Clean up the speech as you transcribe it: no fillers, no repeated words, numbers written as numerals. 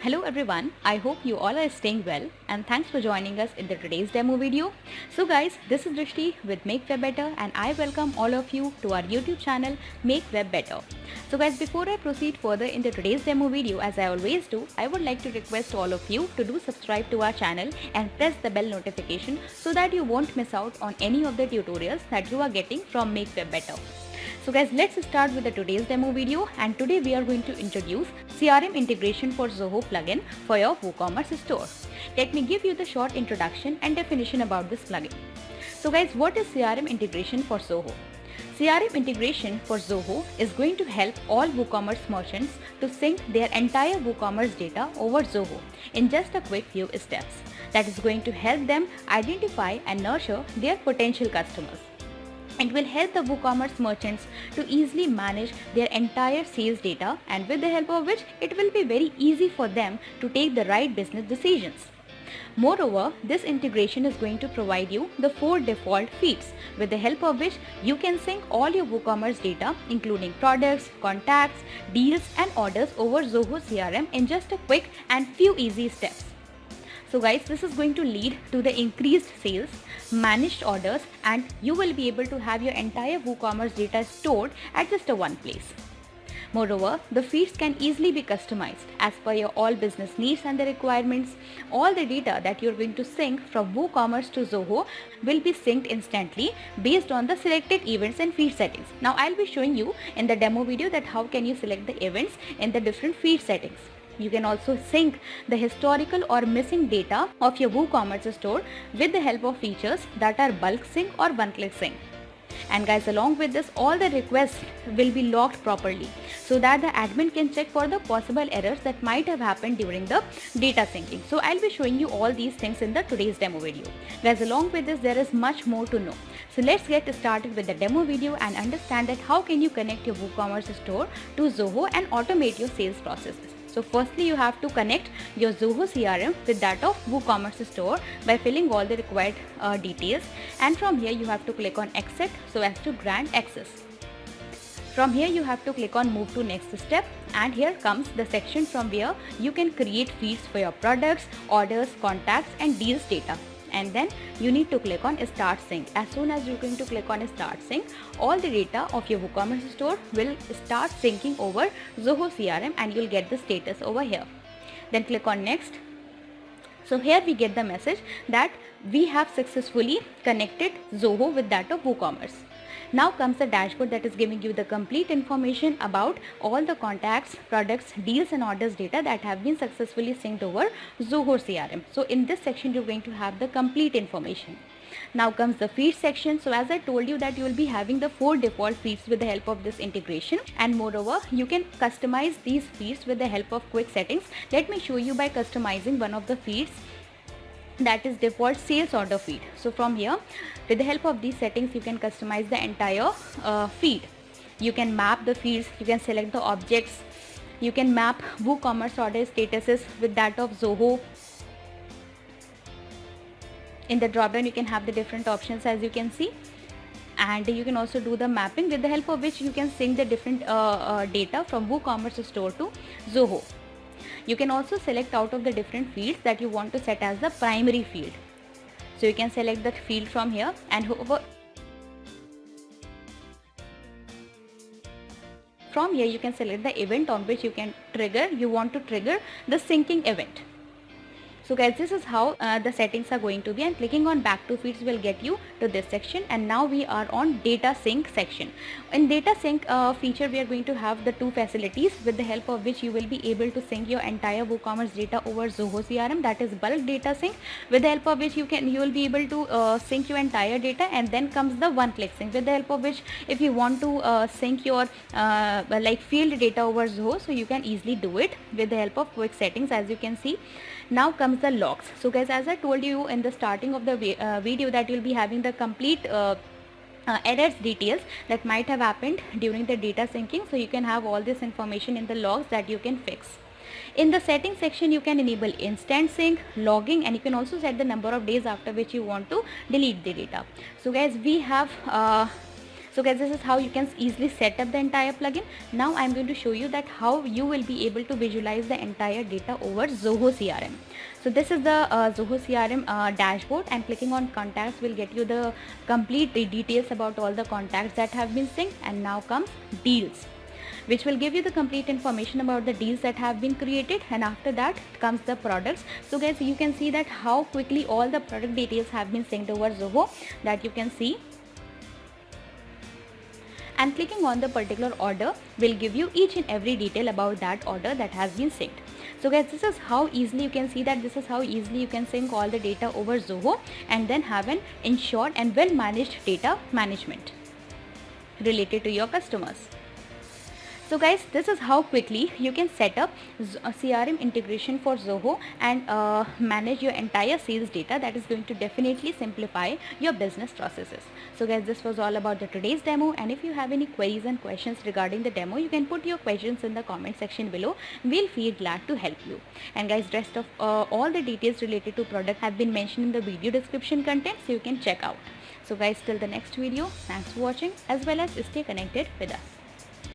Hello everyone, I hope you all are staying well and thanks for joining us in the today's demo video. So guys, this is Drishti with Make Web Better and I welcome all of you to our YouTube channel Make Web Better. So guys, before I proceed further in the today's demo video, as I always do, I would like to request all of you to do subscribe to our channel and press the bell notification so that you won't miss out on any of the tutorials that you are getting from Make Web Better. So guys, let's start with the today's demo video, and today we are going to introduce CRM integration for Zoho plugin for your WooCommerce store. Let me give you the short introduction and definition about this plugin. So guys, what is CRM integration for Zoho? CRM integration for Zoho is going to help all WooCommerce merchants to sync their entire WooCommerce data over Zoho in just a quick few steps. That is going to help them identify and nurture their potential customers. It will help the WooCommerce merchants to easily manage their entire sales data, and with the help of which it will be very easy for them to take the right business decisions. Moreover, this integration is going to provide you the 4 default feeds with the help of which you can sync all your WooCommerce data including products, contacts, deals and orders over Zoho CRM in just a quick and few easy steps. So guys, this is going to lead to the increased sales, managed orders, and you will be able to have your entire WooCommerce data stored at just one place. Moreover, the feeds can easily be customized as per your all business needs and the requirements. All the data that you're going to sync from WooCommerce to Zoho will be synced instantly based on the selected events and feed settings. Now I'll be showing you in the demo video that how can you select the events in the different feed settings. You can also sync the historical or missing data of your WooCommerce store with the help of features that are bulk sync or one-click sync. And guys, along with this, all the requests will be logged properly so that the admin can check for the possible errors that might have happened during the data syncing. So I'll be showing you all these things in the today's demo video. Guys, along with this, there is much more to know. So let's get started with the demo video and understand that how can you connect your WooCommerce store to Zoho and automate your sales processes. So firstly, you have to connect your Zoho CRM with that of WooCommerce store by filling all the required details, and from here you have to click on accept so as to grant access. From here you have to click on move to next step, and here comes the section from where you can create feeds for your products, orders, contacts and deals data. And then you need to click on start sync. As soon as you're going to click on start sync, all the data of your WooCommerce store will start syncing over Zoho CRM and you'll get the status over here. Then click on next. So here we get the message that we have successfully connected Zoho with that of WooCommerce. Now comes the dashboard that is giving you the complete information about all the contacts, products, deals and orders data that have been successfully synced over Zoho CRM. So in this section you're going to have the complete information. Now comes the feed section. So as I told you that you will be having the 4 default feeds with the help of this integration, and moreover you can customize these feeds with the help of quick settings. Let me show you by customizing one of the feeds, that is default sales order feed. So from here, with the help of these settings, you can customize the entire feed. You can map the feeds, you can select the objects, you can map WooCommerce order statuses with that of Zoho. In the drop down you can have the different options as you can see, and you can also do the mapping with the help of which you can sync the different data from WooCommerce store to Zoho. You can also select out of the different fields that you want to set as the primary field. So you can select that field from here, and from here you can select the event on which you want to trigger the syncing event. So guys, this is how the settings are going to be, and clicking on back to feeds will get you to this section. And now we are on data sync section. In data sync feature, we are going to have the 2 facilities with the help of which you will be able to sync your entire WooCommerce data over Zoho CRM, that is bulk data sync, with the help of which you will be able to sync your entire data. And then comes the one click sync, with the help of which if you want to sync your like field data over Zoho, so you can easily do it with the help of quick settings as you can see. Now comes the logs. So guys, as I told you in the starting of the video that you'll be having the complete errors details that might have happened during the data syncing. So you can have all this information in the logs that you can fix. In the settings section, you can enable instant sync, logging, and you can also set the number of days after which you want to delete the data. So guys, we have So guys, this is how you can easily set up the entire plugin. Now I'm going to show you that how you will be able to visualize the entire data over Zoho CRM. So this is the Zoho CRM dashboard, and clicking on contacts will get you the complete details about all the contacts that have been synced. And now comes deals, which will give you the complete information about the deals that have been created, and after that comes the products. So guys, you can see that how quickly all the product details have been synced over Zoho, that you can see. And clicking on the particular order will give you each and every detail about that order that has been synced. So guys, this is how easily you can see that this is how easily you can sync all the data over Zoho and then have an ensured and well managed data management related to your customers. So guys, this is how quickly you can set up a CRM integration for Zoho and manage your entire sales data. That is going to definitely simplify your business processes. So guys, this was all about the today's demo, and if you have any queries and questions regarding the demo, you can put your questions in the comment section below. We'll feel glad to help you. And guys, rest of all the details related to product have been mentioned in the video description content, so you can check out. So guys, till the next video, thanks for watching, as well as stay connected with us.